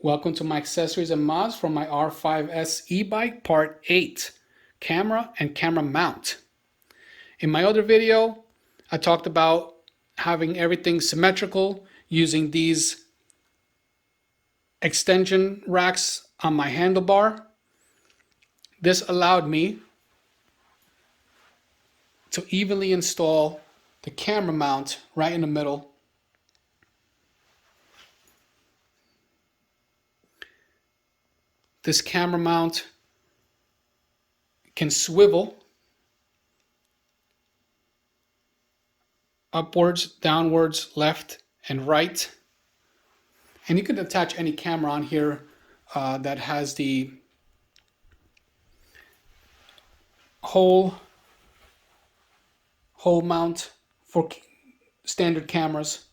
Welcome to my accessories and mods for my R5S e-bike part 8, camera and camera mount. In my other video, I talked about having everything symmetrical using these extension racks on my handlebar. This allowed me to evenly install the camera mount right in the middle. This camera mount can swivel upwards, downwards, left, and right. And you can attach any camera on here that has the hole mount for standard cameras.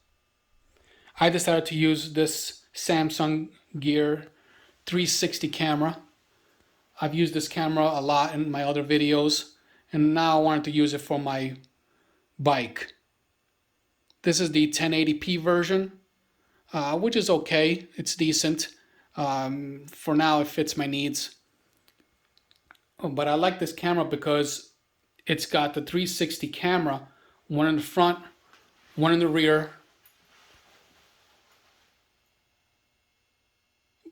I decided to use this Samsung Gear 360 camera. I've used this camera a lot in my other videos, and now I wanted to use it for my bike. This is the 1080p version, which is okay. It's decent. For now, it fits my needs. But I like this camera because it's got the 360 camera, one in the front, one in the rear.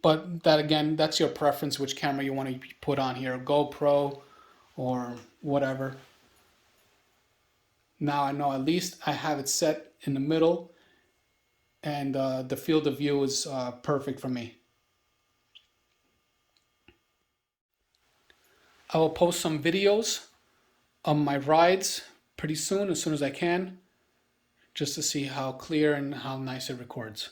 But that again, that's your preference, which camera you want to put on here, GoPro or whatever. Now I know at least I have it set in the middle, and the field of view is perfect for me. I will post some videos of my rides pretty soon, as soon as I can, just to see how clear and how nice it records.